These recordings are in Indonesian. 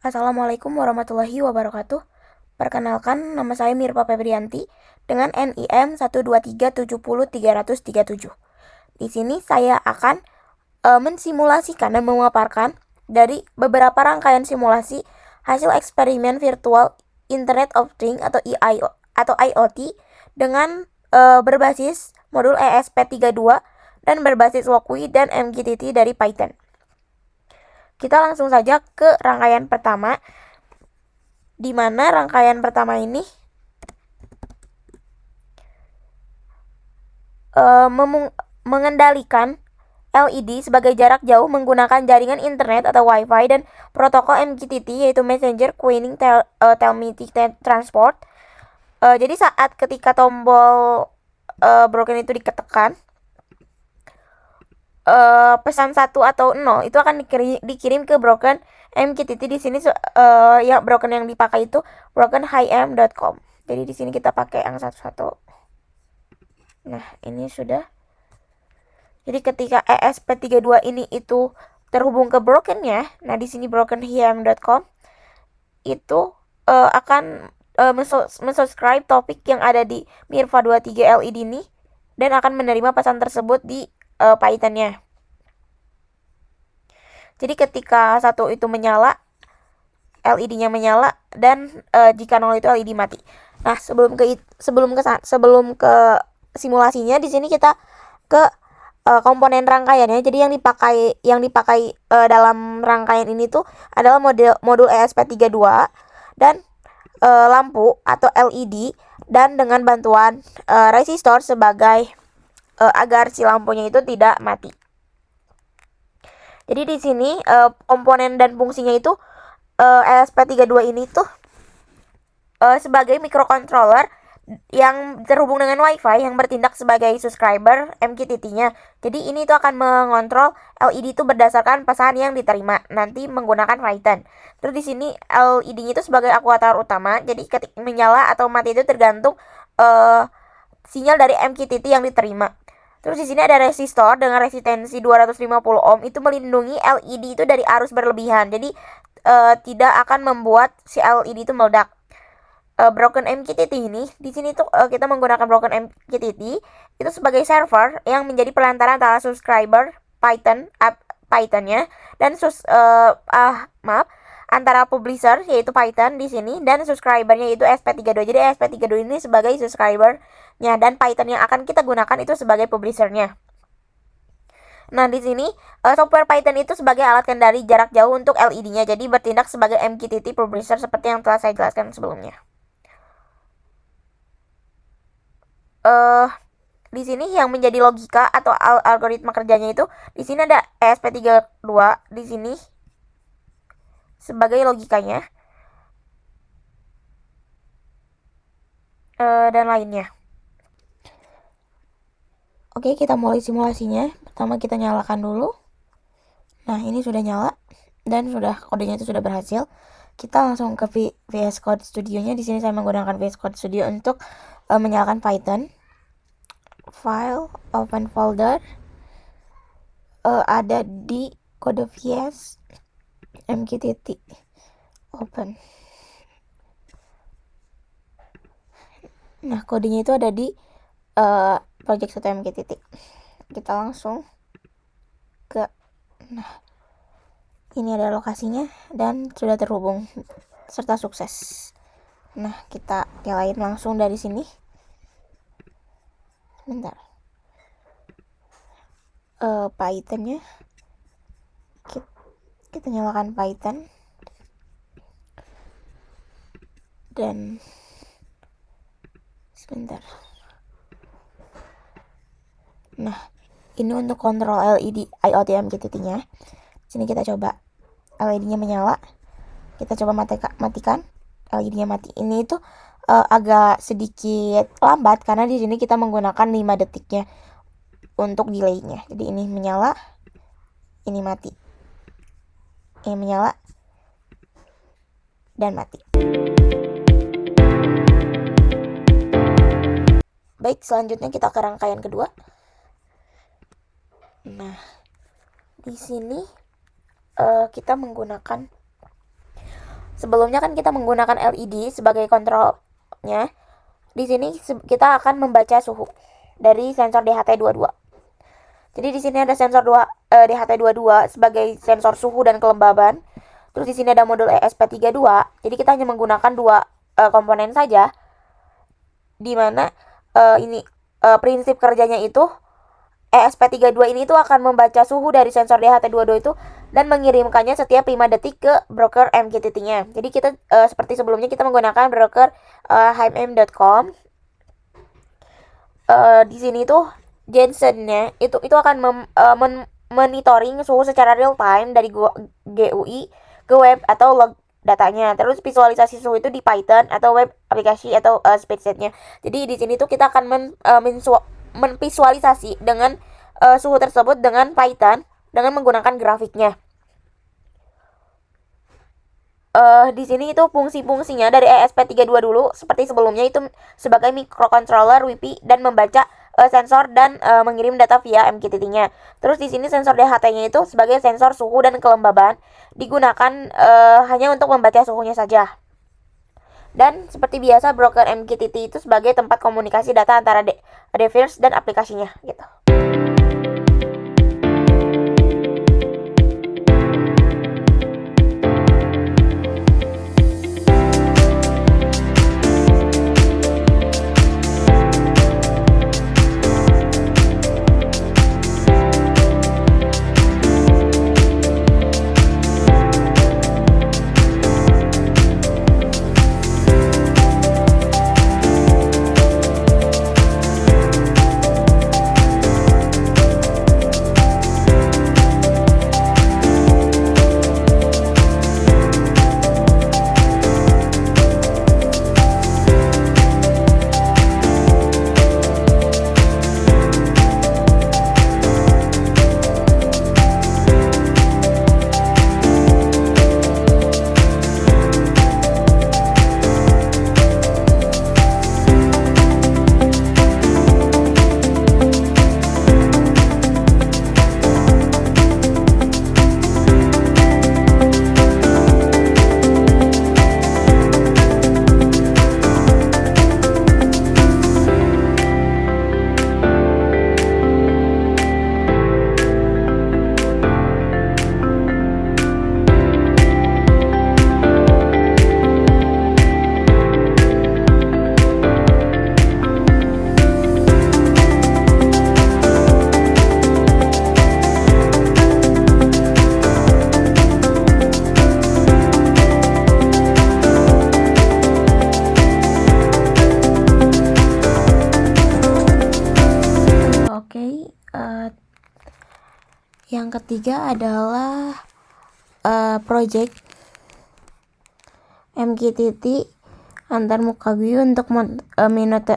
Assalamualaikum warahmatullahi wabarakatuh. Perkenalkan, nama saya Mirpa Febrianti dengan NIM 123700337. Di sini saya akan mensimulasikan dan memaparkan dari beberapa rangkaian simulasi hasil eksperimen virtual Internet of Things atau IoT dengan berbasis modul ESP32 dan berbasis Walkui dan MQTT dari Python. Kita langsung saja ke rangkaian pertama, di mana rangkaian pertama ini mengendalikan LED sebagai jarak jauh menggunakan jaringan internet atau Wi-Fi dan protokol MQTT, yaitu Messenger Queuing Telemetry Transport. Jadi saat ketika tombol broken itu ditekan, pesan 1 atau 0 itu akan dikirim ke broken MQTT. Di sini ya broken yang dipakai itu brokenhim.com. Jadi di sini kita pakai yang 11. Nah, ini sudah. Jadi ketika ESP32 ini itu terhubung ke brokennya, nah di sini brokenhim.com itu akan mensubscribe topik yang ada di Mirva 23 LED ini dan akan menerima pesan tersebut di Python-nya. Jadi ketika 1 itu menyala, LED-nya menyala, dan jika 0 itu LED mati. Nah, sebelum ke simulasinya, di sini kita ke komponen rangkaiannya. Jadi yang dipakai dalam rangkaian ini tuh adalah modul ESP32 dan lampu atau LED, dan dengan bantuan resistor sebagai agar si lampunya itu tidak mati. Jadi di sini komponen dan fungsinya itu ESP32 ini tuh sebagai microcontroller yang terhubung dengan Wi-Fi yang bertindak sebagai subscriber MQTT-nya. Jadi ini tuh akan mengontrol LED itu berdasarkan pesan yang diterima nanti menggunakan Python. Terus di sini LED-nya itu sebagai akuator utama. Jadi ketika menyala atau mati itu tergantung sinyal dari MQTT yang diterima. Terus di sini ada resistor dengan resistensi 250 ohm, itu melindungi LED itu dari arus berlebihan. Jadi tidak akan membuat si LED itu meledak. Broken MQTT ini, di sini tuh kita menggunakan Broken MQTT itu sebagai server yang menjadi perantara antara subscriber Python-nya dan antara publisher yaitu Python di sini dan subscribernya yaitu ESP32. Jadi ESP32 ini sebagai subscribernya dan Python yang akan kita gunakan itu sebagai publishernya. Nah, di sini software Python itu sebagai alat kendali jarak jauh untuk LED-nya. Jadi bertindak sebagai MQTT publisher seperti yang telah saya jelaskan sebelumnya. Di sini yang menjadi logika atau algoritma kerjanya itu, di sini ada ESP32 di sini sebagai logikanya dan lainnya. Oke, kita mulai simulasinya. Pertama kita nyalakan dulu. Nah, ini sudah nyala dan kodenya itu sudah berhasil. Kita langsung ke VS Code Studio-nya. Di sini saya menggunakan VS Code Studio untuk menyalakan Python. File, open folder, ada di kode VS MQTT, open. Nah, kodenya itu ada di project 1 MQTT. Kita langsung ke, nah ini ada lokasinya dan sudah terhubung serta sukses. Nah, kita nyalain langsung dari sini. Bentar. Python-nya kita nyalakan Python dan sebentar. Nah, ini untuk kontrol LED IoT MQTT-nya. Sini kita coba LED-nya menyala. Kita coba matikan. LED-nya mati. Ini itu agak sedikit lambat karena di sini kita menggunakan 5 detiknya untuk delay-nya. Jadi ini menyala, ini mati. Ini menyala dan mati. Baik, selanjutnya kita ke rangkaian kedua. Nah, di sini kita menggunakan sebelumnya kan kita menggunakan LED sebagai kontrolnya. Di sini kita akan membaca suhu dari sensor DHT22. Jadi di sini ada sensor DHT22 sebagai sensor suhu dan kelembaban. Terus di sini ada modul ESP32. Jadi kita hanya menggunakan dua komponen saja. Di mana prinsip kerjanya itu ESP32 ini tuh akan membaca suhu dari sensor DHT22 itu dan mengirimkannya setiap 5 detik ke broker MQTT-nya. Jadi kita seperti sebelumnya kita menggunakan broker HMM.com. Di sini tuh Jensen-nya itu akan monitoring suhu secara real time dari GUI ke web atau log datanya. Terus visualisasi suhu itu di Python atau web aplikasi atau spreadsheet-nya. Jadi di sini tuh kita akan menvisualisasi dengan suhu tersebut dengan Python dengan menggunakan grafiknya. Di sini itu fungsi-fungsinya dari ESP32 dulu seperti sebelumnya itu sebagai microcontroller WiFi dan membaca sensor dan mengirim data via MQTT-nya. Terus di sini sensor DHT-nya itu sebagai sensor suhu dan kelembaban digunakan hanya untuk membaca suhunya saja. Dan seperti biasa broker MQTT itu sebagai tempat komunikasi data antara device dan aplikasinya gitu. Yang ketiga adalah project MQTT antarmuka GUI untuk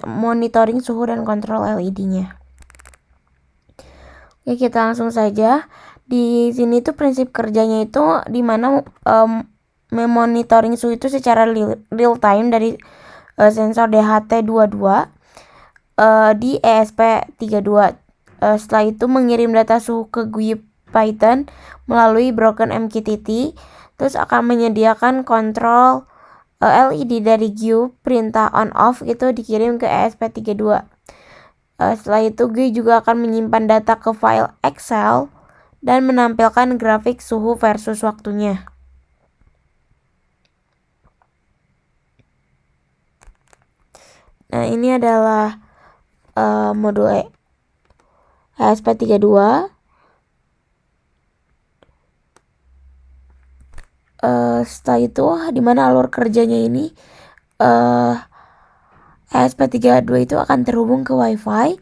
monitoring suhu dan kontrol LED-nya. Oke, kita langsung saja. Di sini tuh prinsip kerjanya itu di mana memonitoring suhu itu secara real time dari sensor DHT22 di ESP32. Setelah itu mengirim data suhu ke GUI Python melalui broken MQTT, terus akan menyediakan kontrol LED dari GUI perintah on off itu dikirim ke ESP32. Setelah itu GUI juga akan menyimpan data ke file Excel dan menampilkan grafik suhu versus waktunya. Nah, ini adalah modul ESP32. Setelah itu dimana alur kerjanya ini ESP32 itu akan terhubung ke WiFi,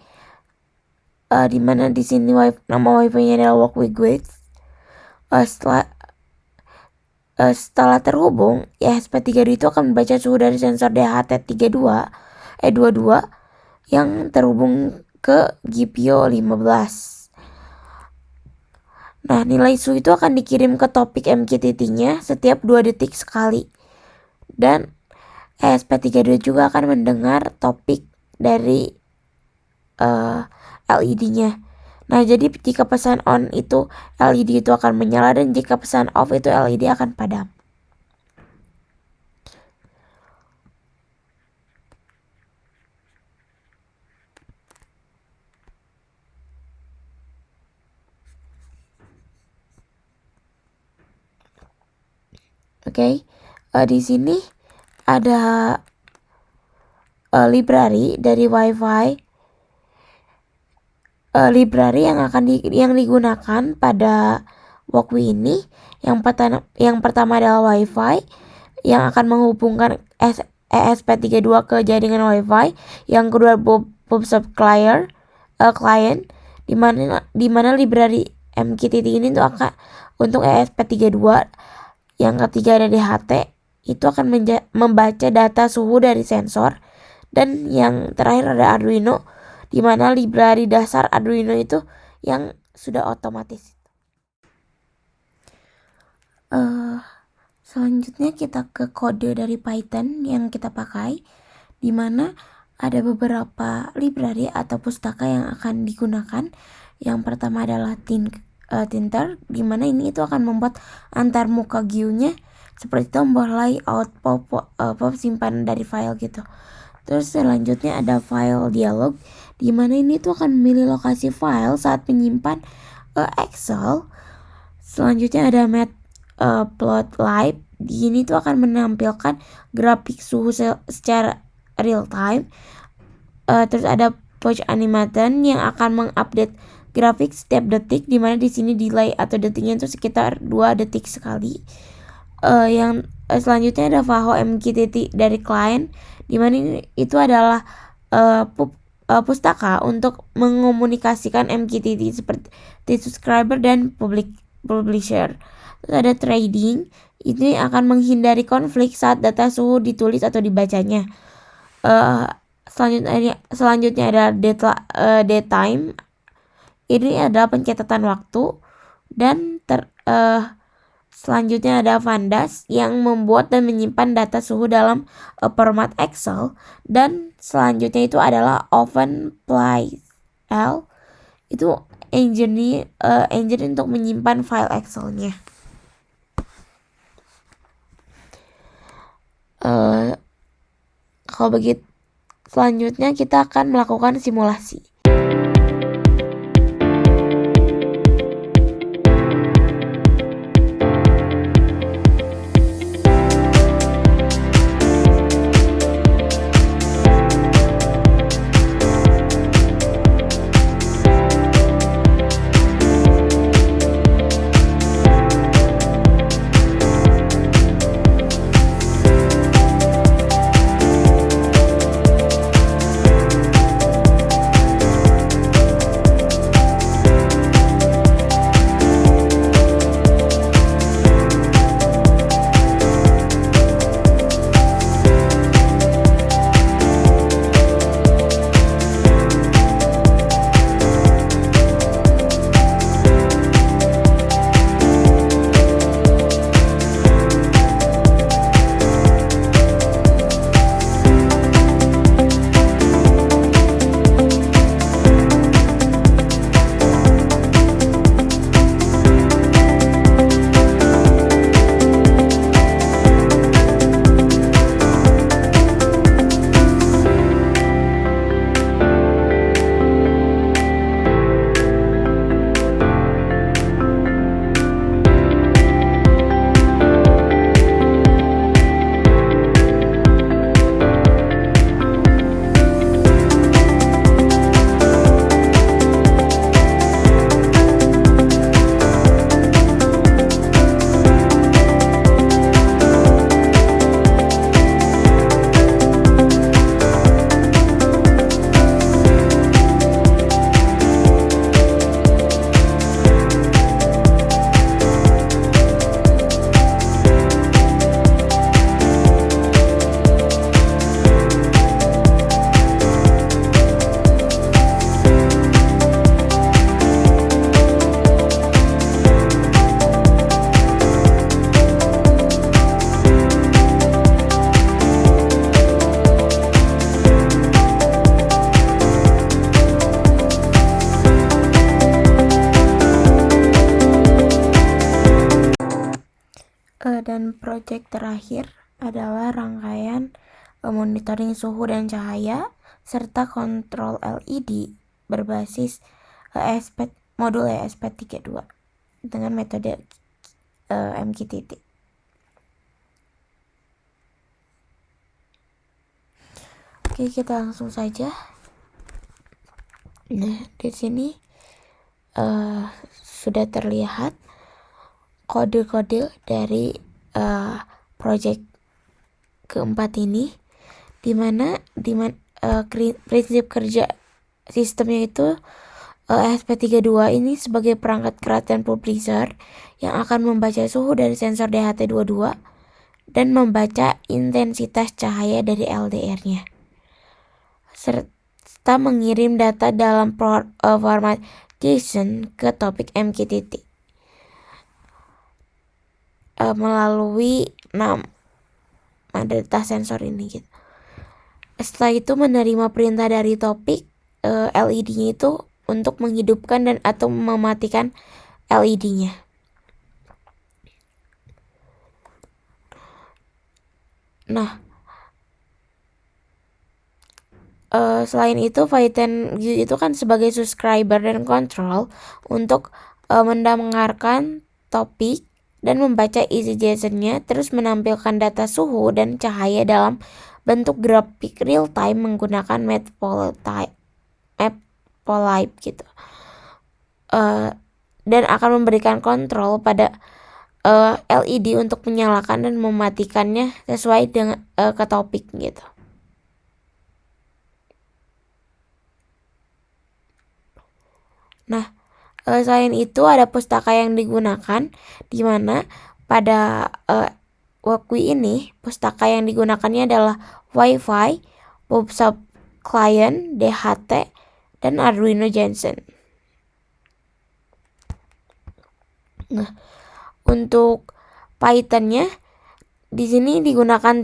dimana di sini nama WiFi-nya adalah Walk with Gates. Setelah terhubung, ESP32 itu akan membaca suhu dari sensor DHT22 yang terhubung ke GPIO 15. Nah, nilai suhu itu akan dikirim ke topik MQTT-nya setiap 2 detik sekali. Dan ESP32 juga akan mendengar topik dari LED-nya. Nah, jadi jika pesan on itu LED itu akan menyala dan jika pesan off itu LED akan padam. Oke, di sini ada library dari WiFi. Library yang digunakan pada Walkwi ini yang pertama adalah WiFi yang akan menghubungkan ESP32 ke jaringan WiFi. Yang kedua PubSub client, di mana library MQTT ini untuk ESP32. Yang ketiga ada DHT, itu akan membaca data suhu dari sensor. Dan yang terakhir ada Arduino, di mana library dasar Arduino itu yang sudah otomatis. Selanjutnya kita ke kode dari Python yang kita pakai, di mana ada beberapa library atau pustaka yang akan digunakan. Yang pertama adalah Tinter, di mana ini itu akan membuat antar muka GUI-nya seperti tombol layout, pop simpanan dari file gitu. Terus selanjutnya ada file dialog, di mana ini tuh akan memilih lokasi file saat menyimpan Excel. Selanjutnya ada Matplotlib, di sini tuh akan menampilkan grafik suhu secara real time. Terus ada Push Animation yang akan mengupdate grafik setiap detik, di mana di sini delay atau detiknya itu sekitar 2 detik sekali. Yang selanjutnya ada Vaho MQTT dari client, di mana itu adalah pustaka untuk mengomunikasikan MQTT seperti subscriber dan publisher. Terus ada trading, ini akan menghindari konflik saat data suhu ditulis atau dibacanya. Selanjutnya ada datetime, ini adalah pencatatan waktu. Dan selanjutnya ada Pandas yang membuat dan menyimpan data suhu dalam format Excel. Dan selanjutnya itu adalah OpenPlayL, itu engine untuk menyimpan file Excel-nya. Kalau begitu, selanjutnya kita akan melakukan simulasi. Dan project terakhir adalah rangkaian monitoring suhu dan cahaya serta kontrol LED berbasis modul ESP32 dengan metode MQTT. Oke, kita langsung saja. Nah, di sini sudah terlihat kode-kode dari project keempat ini, dimana prinsip kerja sistemnya itu ESP32 ini sebagai perangkat keratan publisher yang akan membaca suhu dari sensor DHT22 dan membaca intensitas cahaya dari LDR-nya, serta mengirim data dalam format JSON ke topik MQTT melalui nama data sensor ini gitu. Setelah itu menerima perintah dari topik LED-nya itu untuk menghidupkan dan atau mematikan LED-nya. Nah, selain itu Python itu kan sebagai subscriber dan control untuk mendengarkan topik dan membaca isi JSON-nya, terus menampilkan data suhu dan cahaya dalam bentuk grafik real time menggunakan Matplotlib gitu. Dan akan memberikan kontrol pada LED untuk menyalakan dan mematikannya sesuai dengan ke topik gitu. Nah, selain itu ada pustaka yang digunakan, di mana pada WebGUI ini pustaka yang digunakannya adalah Wi-Fi, PubSub Client, DHT, dan Arduino Jensen. Nah, untuk Python-nya di sini digunakan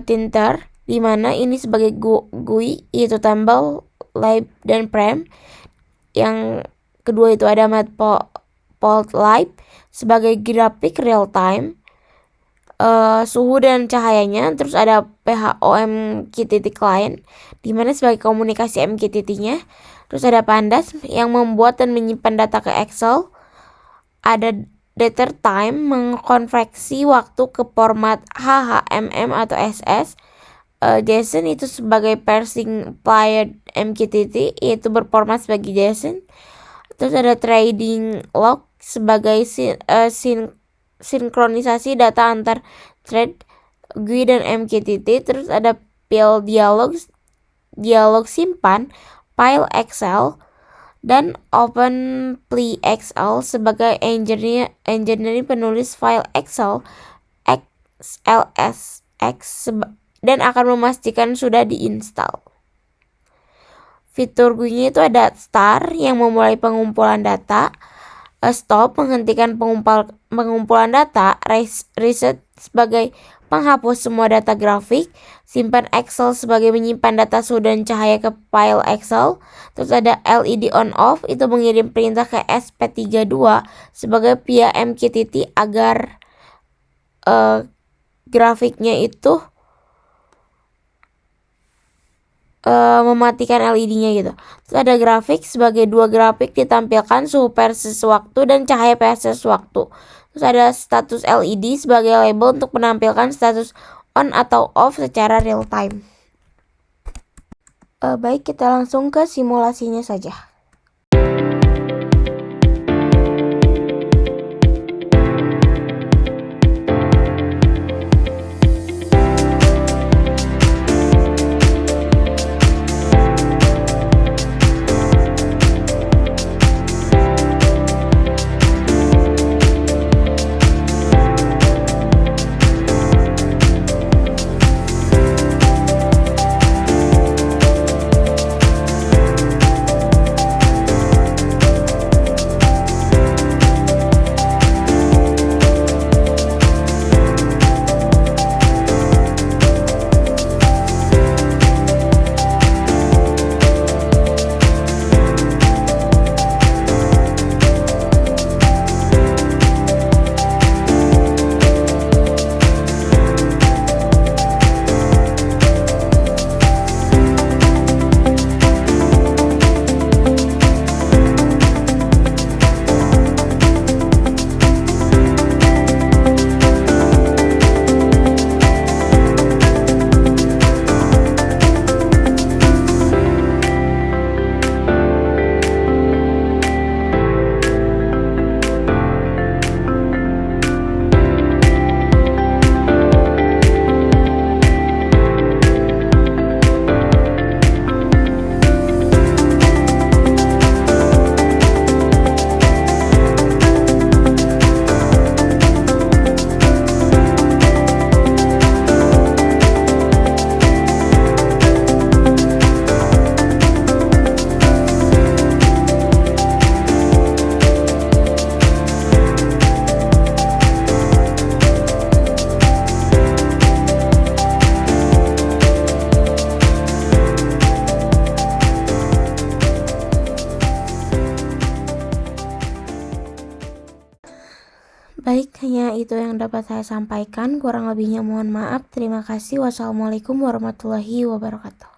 Tinter, di mana ini sebagai GUI yaitu Tumble, Lib, dan Prem. Yang kedua itu ada Matplotlib sebagai grafik real time, suhu dan cahayanya. Terus ada PHOMQTT client di mana sebagai komunikasi MQTT-nya. Terus ada Pandas yang membuat dan menyimpan data ke Excel. Ada DaterTime mengkonversi waktu ke format HHMM atau SS. JSON itu sebagai parsing applied MQTT, yaitu berformat sebagai JSON. Terus ada trading log sebagai sinkronisasi data antar thread GUI dan MQTT. Terus ada pil dialog simpan file Excel, dan OpenPlyXL sebagai engineering penulis file Excel XLSX dan akan memastikan sudah diinstal. Fitur GUI-nya itu ada start yang memulai pengumpulan data, stop menghentikan pengumpulan data, reset sebagai penghapus semua data grafik, simpan Excel sebagai menyimpan data suhu dan cahaya ke file Excel. Terus ada LED on off itu mengirim perintah ke ESP32 sebagai via MQTT agar grafiknya itu mematikan LED-nya gitu. Terus ada grafik sebagai dua grafik ditampilkan suhu versus waktu dan cahaya versus waktu. Terus ada status LED sebagai label untuk menampilkan status on atau off secara real time. Baik, kita langsung ke simulasinya saja. itu yang dapat saya sampaikan. Kurang lebihnya mohon maaf. Terima kasih. Wassalamualaikum warahmatullahi wabarakatuh.